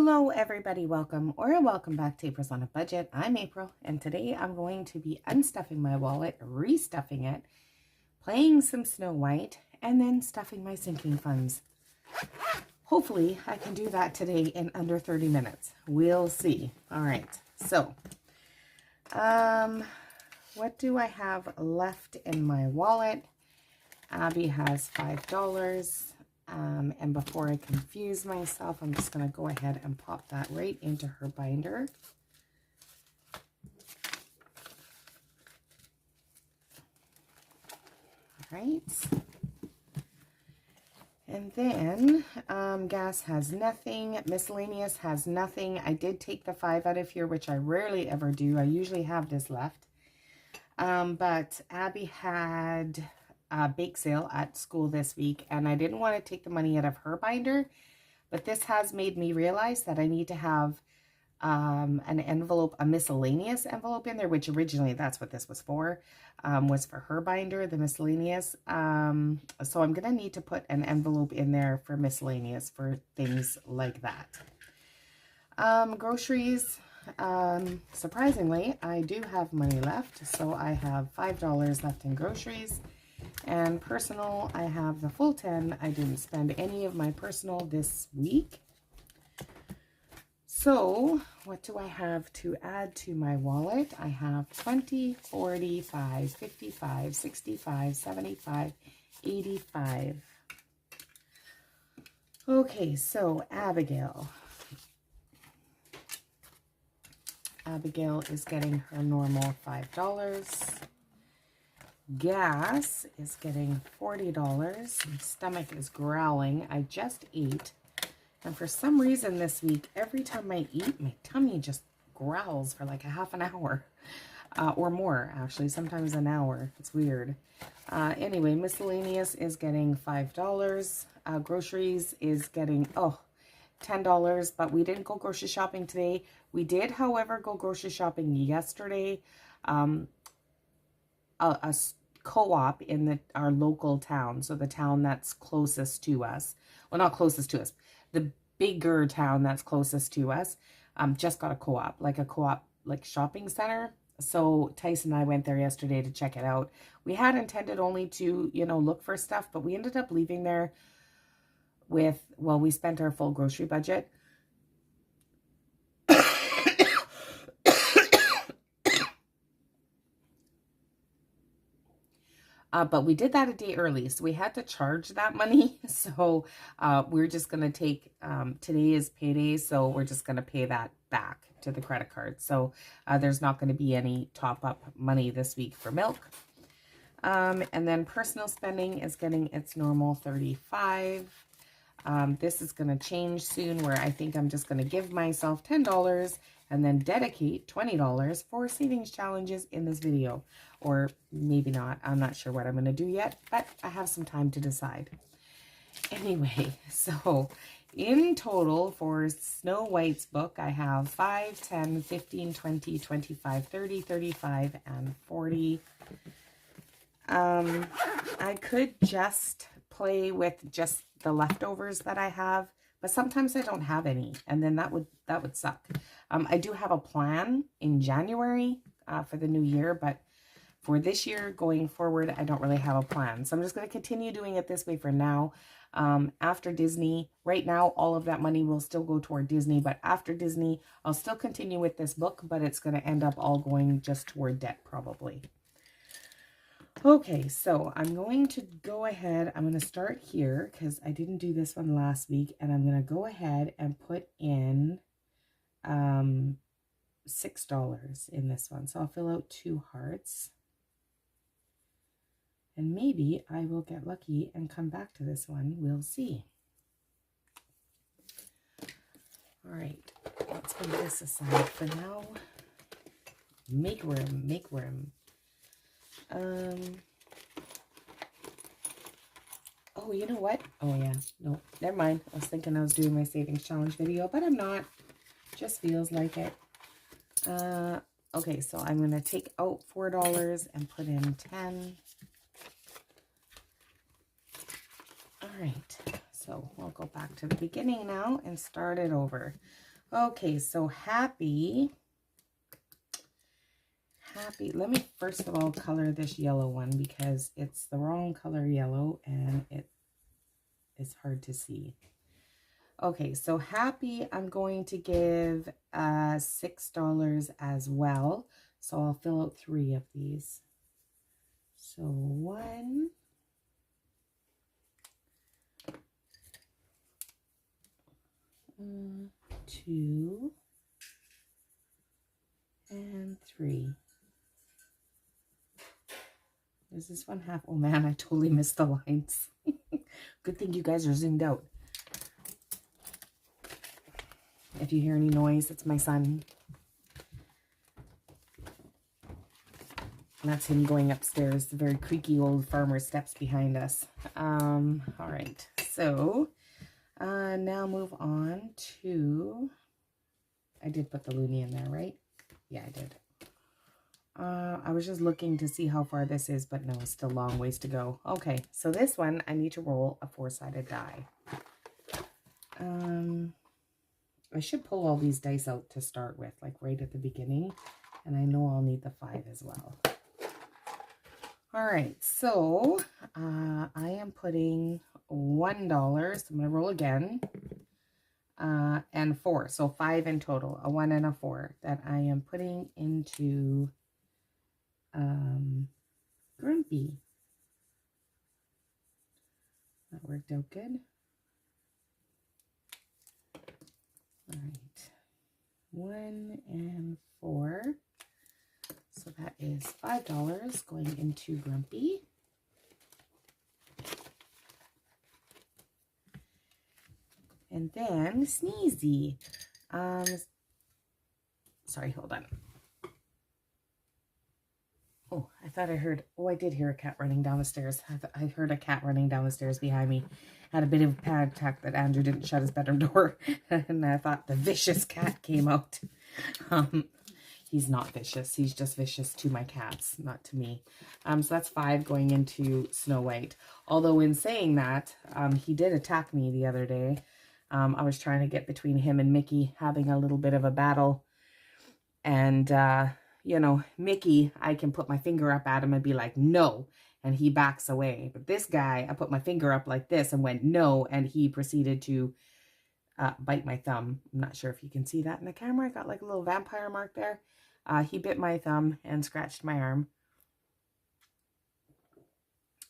Hello everybody, welcome back to April's on a Budget. I'm April and today I'm going to be unstuffing my wallet, restuffing it, playing some Snow White, and then stuffing my sinking funds. Hopefully I can do that today in under 30 minutes. We'll see. All right, so what do I have left in my wallet? Abby has $5. And before I confuse myself, I'm just going to go ahead and pop that right into her binder. All right. And then gas has nothing. Miscellaneous has nothing. I did take the 5 out of here, which I rarely ever do. I usually have this left. But Abby had a bake sale at school this week, and I didn't want to take the money out of her binder, but this has made me realize that I need to have an envelope, a miscellaneous envelope in there, which originally that's what this was for her binder, the miscellaneous. So I'm going to need to put an envelope in there for miscellaneous for things like that. Groceries, surprisingly, I do have money left, so I have $5 left in groceries. And personal, I have the full 10. I didn't spend any of my personal this week. So, what do I have to add to my wallet? I have 20, 45, 55, 65, 75, 85. Okay, so Abigail. Abigail is getting her normal $5. Gas is getting $40. My stomach is growling. I just ate. And for some reason this week, every time I eat, my tummy just growls for like a half an hour. Or more, actually. Sometimes an hour. It's weird. Anyway, miscellaneous is getting $5. Groceries is getting, $10. But we didn't go grocery shopping today. We did, however, go grocery shopping yesterday. A co-op in our local town, so the town that's closest to us, well, not closest to us, the bigger town that's closest to us, just got a co-op like shopping center. So Tyson and I went there yesterday to check it out. We had intended only to look for stuff, but we ended up leaving there with, well, we spent our full grocery budget. But we did that a day early, so we had to charge that money. So we're just going to take, today is payday, so we're just going to pay that back to the credit card. So there's not going to be any top-up money this week for milk. And then personal spending is getting its normal $35. This is going to change soon, where I think I'm just going to give myself $10 and then dedicate $20 for savings challenges in this video. Or maybe not. I'm not sure what I'm going to do yet, but I have some time to decide. Anyway, so in total for Snow White's book, I have 5, 10, 15, 20, 25, 30, 35, and 40. I could just play with just the leftovers that I have, but sometimes I don't have any, and then that would suck. I do have a plan in January for the new year, but for this year going forward, I don't really have a plan. So I'm just going to continue doing it this way for now. After Disney, right now, all of that money will still go toward Disney, but after Disney, I'll still continue with this book, but it's going to end up all going just toward debt probably. Okay, so I'm going to go ahead. I'm going to start here because I didn't do this one last week, and I'm going to go ahead and put in $6 in this one. So I'll fill out 2 hearts. And maybe I will get lucky and come back to this one. We'll see. All right, let's put this aside for now. Make room, make room. Oh, you know what? Oh, yeah. No, never mind. I was thinking I was doing my savings challenge video, but I'm not. Just feels like it. Okay, so I'm going to take out $4 and put in 10. All right, so we'll go back to the beginning now and start it over. Okay, so Happy. Let me first of all color this yellow one because it's the wrong color yellow and it is hard to see. Okay, so Happy, I'm going to give $6 as well. So I'll fill out 3 of these. So 1, 2, and 3. Is this one half? Oh man, I totally missed the lines. Good thing you guys are zoomed out. If you hear any noise, it's my son. And that's him going upstairs. The very creaky old farmer steps behind us. All right, so now move on to, I did put the loonie in there, right? Yeah, I did. I was just looking to see how far this is, but no, it's still a long ways to go. Okay, so this one, I need to roll a 4-sided die. I should pull all these dice out to start with, like right at the beginning. And I know I'll need the 5 as well. All right, so I am putting $1. So I'm going to roll again. And 4, so 5 in total, a 1 and a 4 that I am putting into Grumpy. That worked out good. All right, 1 and 4. So that is $5 going into Grumpy. And then Sneezy. Sorry, hold on. Oh, I thought I heard, oh, I did hear a cat running down the stairs. I heard a cat running down the stairs behind me. Had a bit of a panic attack that Andrew didn't shut his bedroom door. And I thought the vicious cat came out. He's not vicious. He's just vicious to my cats, not to me. So that's 5 going into Snow White. Although in saying that, he did attack me the other day. I was trying to get between him and Mickey, having a little bit of a battle. And, you know, Mickey, I can put my finger up at him and be like, no. And he backs away. But this guy, I put my finger up like this and went, no. And he proceeded to bite my thumb. I'm not sure if you can see that in the camera. I got like a little vampire mark there. He bit my thumb and scratched my arm.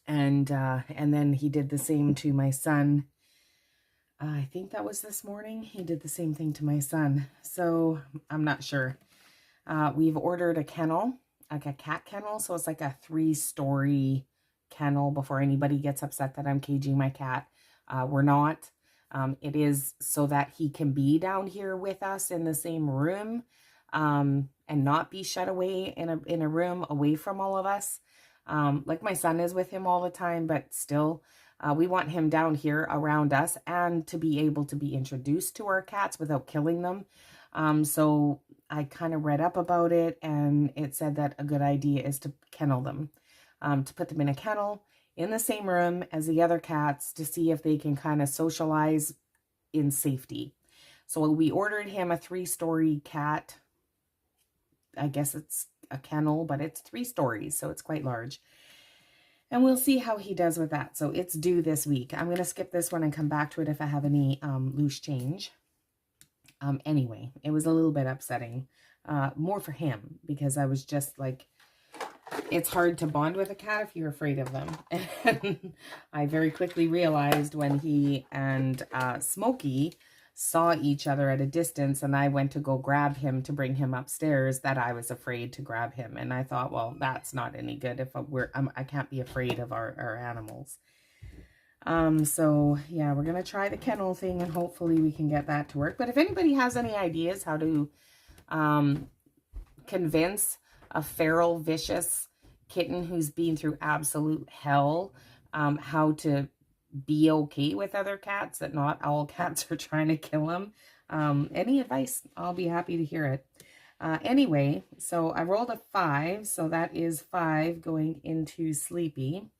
And then he did the same to my son. I think that was this morning. He did the same thing to my son. So I'm not sure. We've ordered a kennel, like a cat kennel. So it's like a 3-story kennel before anybody gets upset that I'm caging my cat. We're not. It is so that he can be down here with us in the same room and not be shut away in a room away from all of us. Like my son is with him all the time, but still, we want him down here around us and to be able to be introduced to our cats without killing them. So I kind of read up about it, and it said that a good idea is to kennel them, to put them in a kennel in the same room as the other cats to see if they can kind of socialize in safety. So we ordered him a 3-story cat. I guess it's a kennel, but it's 3 stories, so it's quite large. And we'll see how he does with that. So it's due this week. I'm going to skip this one and come back to it if I have any loose change. Anyway, it was a little bit upsetting. More for him, because I was just like, it's hard to bond with a cat if you're afraid of them. And I very quickly realized when he and Smokey saw each other at a distance and I went to go grab him to bring him upstairs that I was afraid to grab him. And I thought, well, that's not any good if I can't be afraid of our animals. So yeah, we're going to try the kennel thing and hopefully we can get that to work. But if anybody has any ideas how to convince a feral, vicious kitten who's been through absolute hell, how to be okay with other cats, that not all cats are trying to kill them, any advice, I'll be happy to hear it. Anyway, so I rolled a 5, so that is 5 going into Sleepy,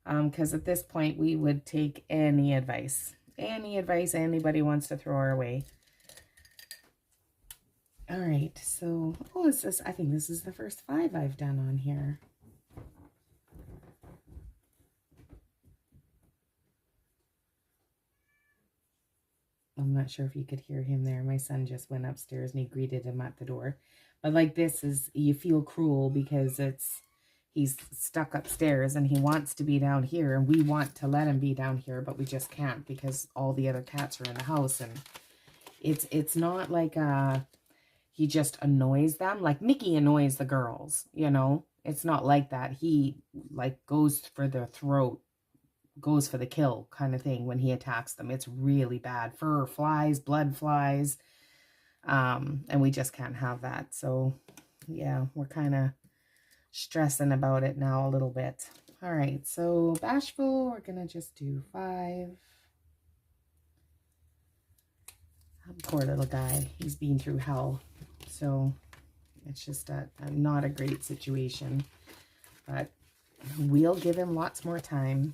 because at this point we would take any advice anybody wants to throw our way. All right, so, oh, is this, I think this is the first 5 I've done on here. I'm not sure if you could hear him there. My son just went upstairs and he greeted him at the door. But like this is, you feel cruel because he's stuck upstairs and he wants to be down here and we want to let him be down here, but we just can't because all the other cats are in the house. And it's not like he just annoys them. Like Mickey annoys the girls, you know. It's not like that. He like goes for their throat, goes for the kill kind of thing when he attacks them. It's really bad. Fur flies, blood flies. And we just can't have that. So yeah, we're kind of stressing about it now a little bit. All right, so Bashful, we're gonna just do 5. Poor little guy, he's been through hell. So it's just not a great situation, but we'll give him lots more time.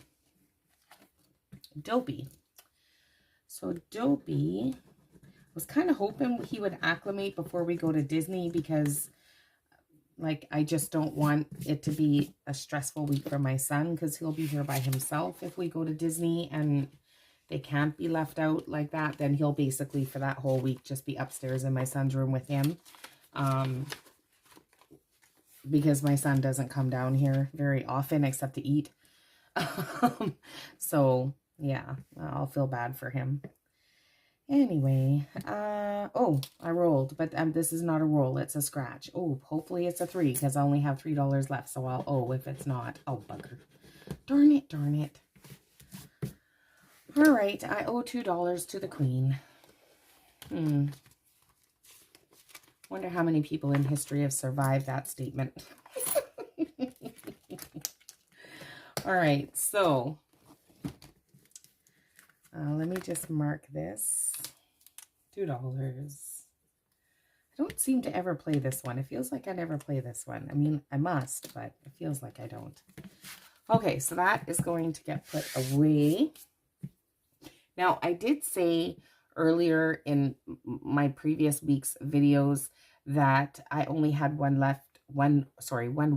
Dopey. So Dopey, was kind of hoping he would acclimate before we go to Disney because like I just don't want it to be a stressful week for my son because he'll be here by himself if we go to Disney and they can't be left out like that. Then he'll basically for that whole week just be upstairs in my son's room with him. Because my son doesn't come down here very often except to eat. So yeah, I'll feel bad for him. Anyway, oh, I rolled, but this is not a roll, it's a scratch. Oh, hopefully it's a 3 because I only have $3 left, so I'll owe if it's not. Oh, bugger. Darn it, darn it. All right, I owe $2 to the Queen. Wonder how many people in history have survived that statement. All right, so let me just mark this. $2. I don't seem to ever play this one. It feels like I never play this one. I mean, I must, but it feels like I don't. Okay, so that is going to get put away. Now, I did say earlier in my previous week's videos that I only had one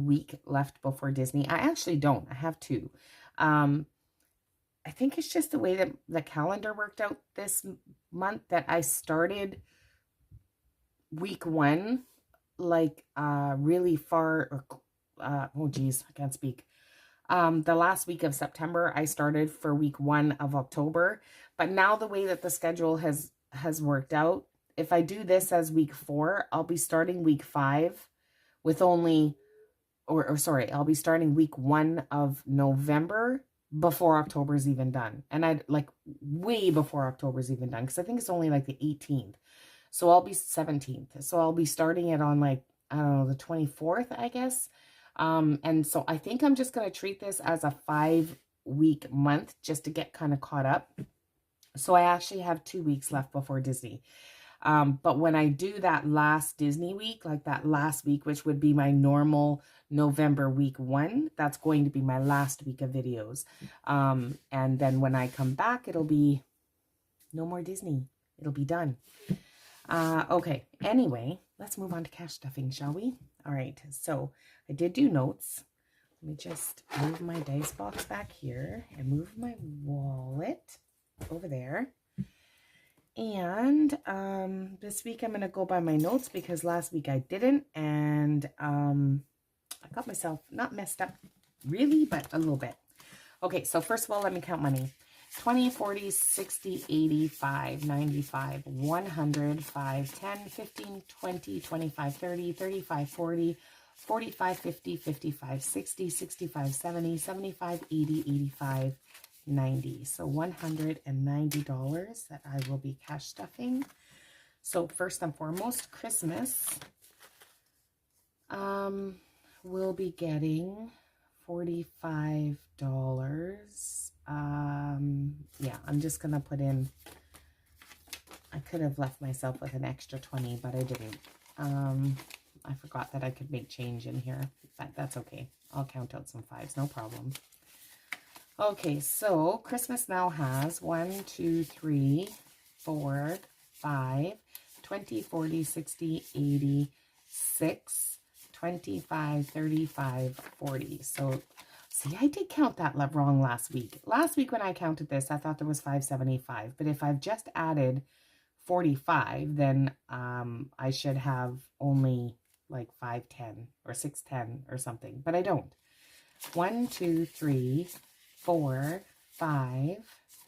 week left before Disney. I actually don't. I have 2. I think it's just the way that the calendar worked out this month that I started week 1 like really far. Oh geez, I can't speak. The last week of September I started for week 1 of October, but now the way that the schedule has worked out, if I do this as week 4, I'll be starting week 5 with only, sorry, I'll be starting week 1 of November before October's even done. And I'd like way before October's even done, because I think it's only like the 18th. So I'll be 17th. So I'll be starting it on like, I don't know, the 24th, I guess. And so I think I'm just going to treat this as a 5-week month just to get kind of caught up. So I actually have 2 weeks left before Disney. But when I do that last Disney week, like that last week, which would be my normal November week 1, that's going to be my last week of videos. And then when I come back, it'll be no more Disney. It'll be done. Okay. Anyway, let's move on to cash stuffing, shall we? All right. So I did do notes. Let me just move my dice box back here and move my wallet over there. And this week I'm going to go by my notes because last week I didn't. And I got myself not messed up really, but a little bit. Okay, so first of all, let me count money. 20, 40, 60, 80, 5, 95, 100, 5, 10, 15, 20, 25, 30, 35, 40, 45, 50, 55, 60, 65, 70, 75, 80, 85, 90. So $190 that I will be cash stuffing. So first and foremost, Christmas. We'll be getting $45. Yeah, I'm just gonna put in, I could have left myself with an extra 20, but I didn't. I forgot that I could make change in here, but that's okay. I'll count out some 5s, no problem. Okay, so Christmas now has 1, 2, 3, 4, 5, 20, 40, 60, 80, 6, 25, 35, 40. So, see, I did count that wrong last week. Last week when I counted this, I thought there was 575. But if I've just added 45, then I should have only like 510 or 610 or something. But I don't. 1, 2, 3, 4, 5,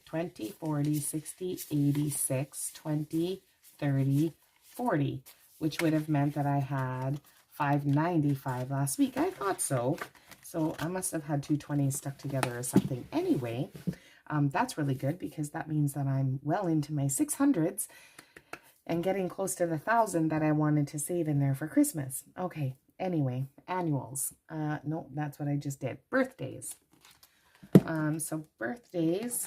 20, 40, 60, 80, 6, 20, 30, 40, which would have meant that I had 595 last week. I thought so. So I must have had two 20s stuck together or something. Anyway, that's really good because that means that I'm well into my 600s and getting close to the 1,000 that I wanted to save in there for Christmas. Okay, anyway, annuals. No, that's what I just did. Birthdays. So birthdays,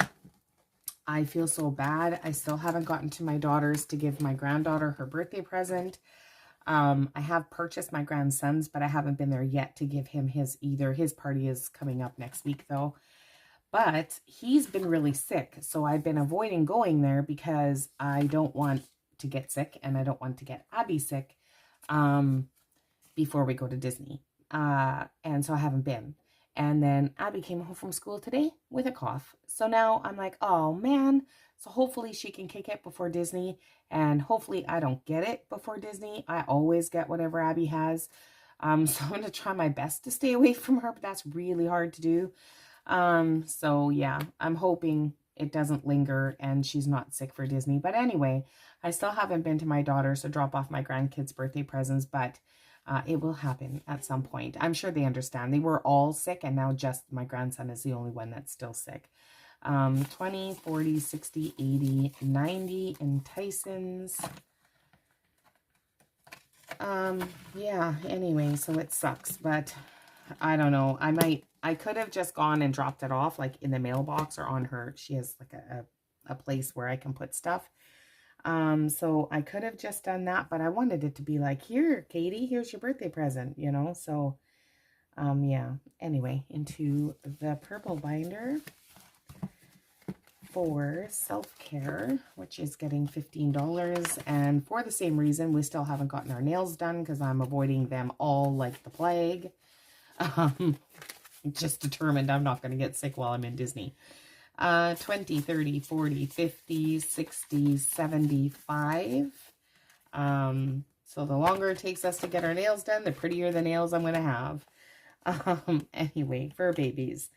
I feel so bad. I still haven't gotten to my daughters to give my granddaughter her birthday present. I have purchased my grandson's, but I haven't been there yet to give him his either. His party is coming up next week, though. But he's been really sick, so I've been avoiding going there because I don't want to get sick, and I don't want to get Abby sick before we go to Disney. And so I haven't been. And then Abby came home from school today with a cough. So now I'm like, oh, man. So hopefully she can kick it before Disney. And hopefully I don't get it before Disney. I always get whatever Abby has. So I'm going to try my best to stay away from her. But that's really hard to do. So yeah, I'm hoping it doesn't linger and she's not sick for Disney. But anyway, I still haven't been to my daughter's to drop off my grandkids' birthday presents. But it will happen at some point. I'm sure they understand. They were all sick, and now just my grandson is the only one that's still sick. 20, 40, 60, 80, 90 in Tyson's. Yeah, anyway, so it sucks, but I don't know. I could have just gone and dropped it off, like in the mailbox or on her. She has like a place where I can put stuff. So I could have just done that, but I wanted it to be like, here, Katie, here's your birthday present, you know? So, yeah, anyway, into the purple binder for self-care, which is getting $15. And for the same reason, we still haven't gotten our nails done because I'm avoiding them all like the plague. Just determined I'm not going to get sick while I'm in Disney. 20, 30, 40, 50, 60, 75. So the longer it takes us to get our nails done, the prettier the nails I'm going to have. Anyway, fur babies.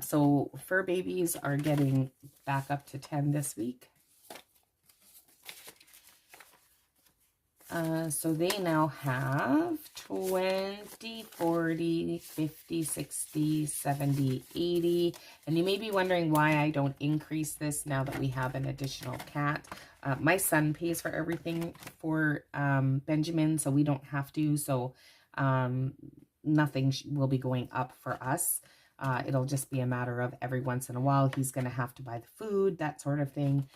So fur babies are getting back up to 10 this week. So they now have 20, 40, 50, 60, 70, 80. And you may be wondering why I don't increase this now that we have an additional cat. My son pays for everything for Benjamin, so we don't have to. So nothing will be going up for us. It'll just be a matter of every once in a while he's going to have to buy the food, that sort of thing.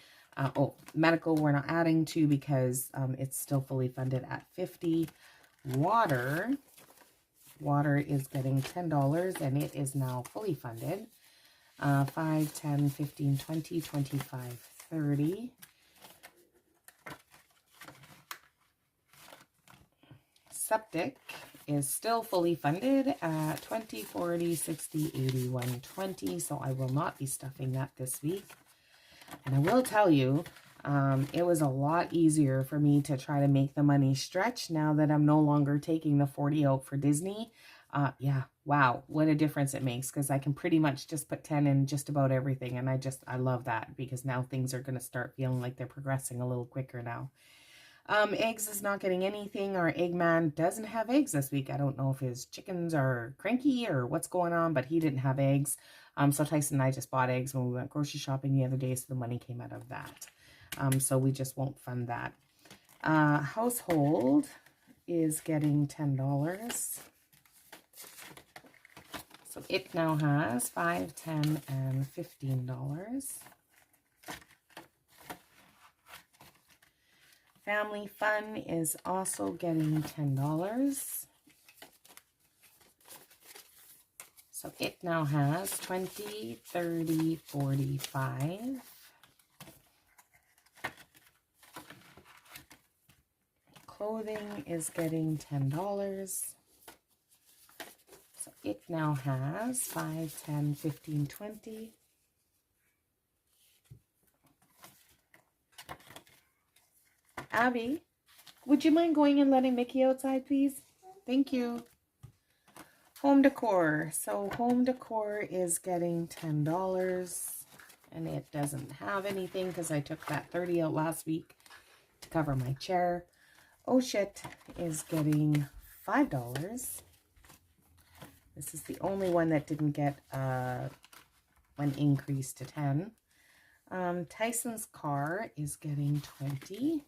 Medical we're not adding to because it's still fully funded at $50. Water is getting $10 and it is now fully funded. 5, 10, 15, 20, 25, 30. Septic is still fully funded at 20, 40, 60, 80, 120. So I will not be stuffing that this week. And I will tell you, it was a lot easier for me to try to make the money stretch now that I'm no longer taking the 40 out for Disney. Yeah, wow, what a difference it makes, because I can pretty much just put 10 in just about everything. And I love that because now things are going to start feeling like they're progressing a little quicker now. Eggs is not getting anything. Our Eggman doesn't have eggs this week. I don't know if his chickens are cranky or what's going on, but he didn't have eggs. So Tyson and I just bought eggs when we went grocery shopping the other day, so the money came out of that. So we just won't fund that. Household is getting $10. So it now has $5, $10, and $15. Family Fun is also getting $10. So it now has 20, 30, 45. clothing is getting $10. So it now has 5, 10, 15, 20. Abby, would you mind going and letting Mickey outside, please? Thank you. Home decor. So home decor is getting $10. And it doesn't have anything because I took that 30 out last week to cover my chair. Oh shit is getting $5. This is the only one that didn't get an increase to 10. Tyson's car is getting 20.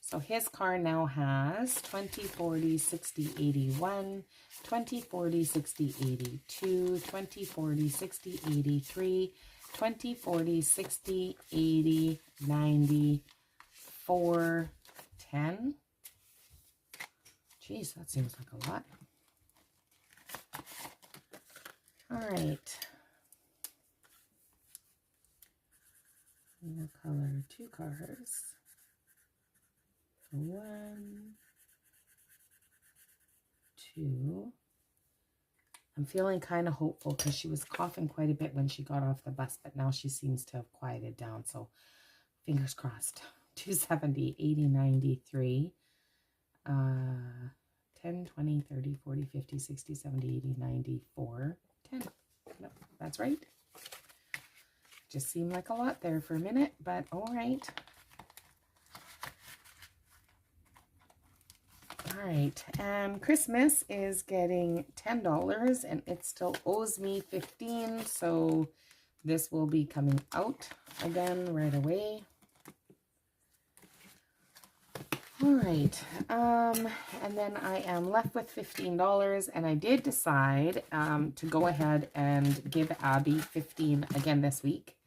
So his car now has 20, 40, 60, 81, 20, 40, 60, 82, 20, 40, 60, 83, 20, 40, 60, 80, 90, 4, 10. Jeez, that seems like a lot. All right. I'm gonna color 2 cars. 1, 2. I'm feeling kind of hopeful because she was coughing quite a bit when she got off the bus, but now she seems to have quieted down. So fingers crossed. 270, 80, 93, 10, 20, 30, 40, 50, 60, 70, 80, 94, 10. No, that's right. Just seemed like a lot there for a minute, but all right. All right, and Christmas is getting $10, and it still owes me $15, so this will be coming out again right away. All right, and then I am left with $15, and I did decide to go ahead and give Abby 15 again this week,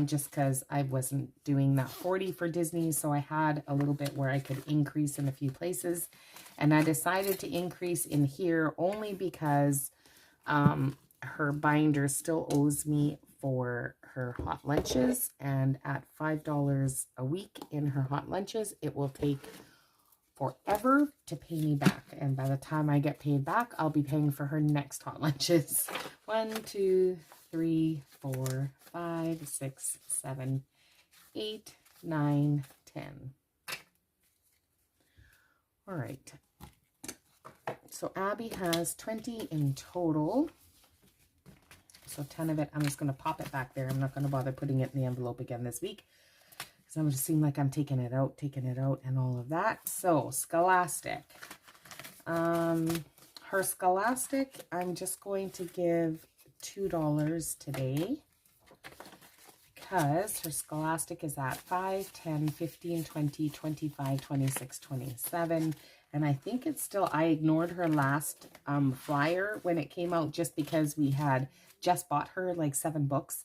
just because I wasn't doing that 40 for Disney, so I had a little bit where I could increase in a few places, and I decided to increase in here only because her binder still owes me for her hot lunches, and at $5 a week in her hot lunches, it will take forever to pay me back, and by the time I get paid back, I'll be paying for her next hot lunches. 1, 2, 3, 4, 5, 6, 7, 8, 9, 10. All right. So Abby has 20 in total. So 10 of it, I'm just going to pop it back there. I'm not going to bother putting it in the envelope again this week, because I'm just seem like I'm taking it out, and all of that. So Scholastic. Her Scholastic, I'm just going to give $2 today, because her Scholastic is at 5, 10, 15, 20, 25, 26, 27. And I think it's still, I ignored her last flyer when it came out just because we had just bought her like 7 books.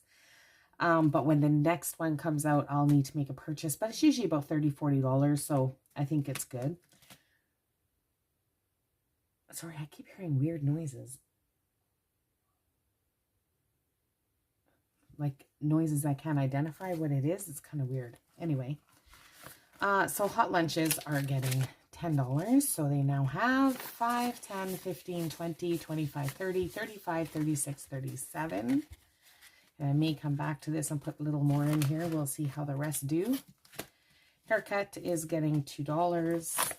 But when the next one comes out, I'll need to make a purchase. But it's usually about $30, $40, so I think it's good. Sorry, I keep hearing weird noises. Like noises I can't identify what it is. It's kind of weird. Anyway, so hot lunches are getting $10. So they now have 5, 10, 15, 20, 25, 30, 35, 36, 37. And I may come back to this and put a little more in here. We'll see how the rest do. Haircut is getting $2.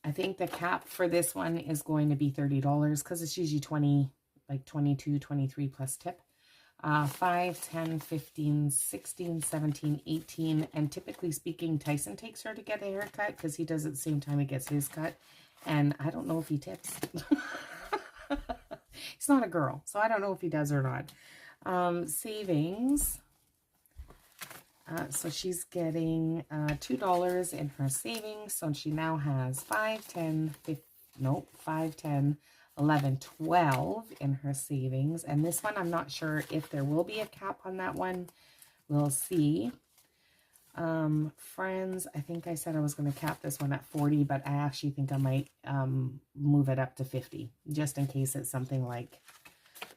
I think the cap for this one is going to be $30 because it's usually 20, like 22, 23 plus tip. 5, 10, 15, 16, 17, 18. And typically speaking, Tyson takes her to get a haircut because he does it at the same time he gets his cut. And I don't know if he tips. He's not a girl, so I don't know if he does or not. Savings. So she's getting $2 in her savings. So she now has 5, 10, 11, 12 in her savings. And this one, I'm not sure if there will be a cap on that one. We'll see. Friends, I think I said I was going to cap this one at 40, but I actually think I might move it up to 50, just in case it's something like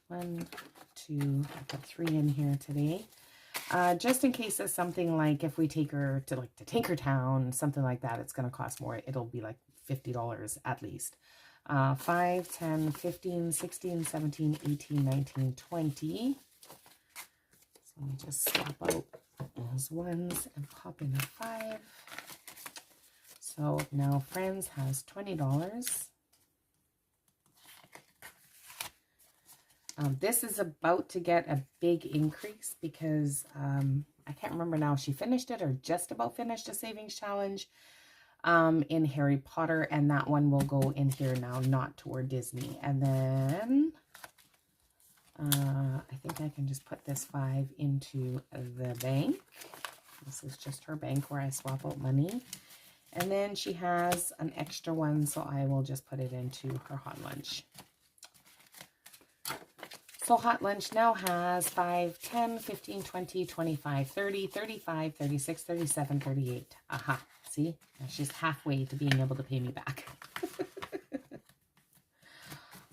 1, 2, I put 3 in here today. Just in case it's something like if we take her to like to Tinkertown, something like that, it's going to cost more. It'll be like $50 at least. 5, 10, 15, 16, 17, 18, 19, 20. So let me just swap out those ones and pop in a 5. So now Friends has $20. This is about to get a big increase because I can't remember now if she finished it or just about finished a savings challenge in Harry Potter, and that one will go in here now, not toward Disney. And then I think I can just put this 5 into the bank. This is just her bank where I swap out money. And then she has an extra one, so I will just put it into her hot lunch. So Hot Lunch now has 5, 10, 15, 20, 25, 30, 35, 36, 37, 38. Aha. See? She's halfway to being able to pay me back.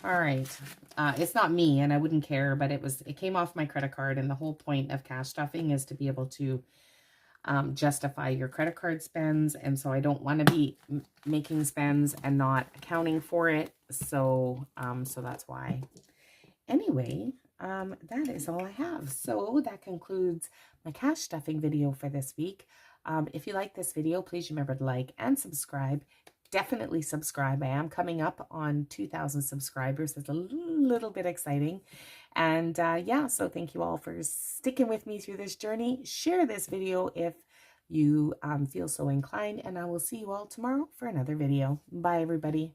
All right. It's not me, and I wouldn't care, but it came off my credit card, and the whole point of cash stuffing is to be able to justify your credit card spends, and so I don't want to be making spends and not accounting for it. So that's why. Anyway, that is all I have. So that concludes my cash stuffing video for this week. If you like this video, please remember to like and subscribe. Definitely subscribe. I am coming up on 2,000 subscribers. It's a little bit exciting. And yeah, so thank you all for sticking with me through this journey. Share this video if you feel so inclined, and I will see you all tomorrow for another video. Bye, everybody.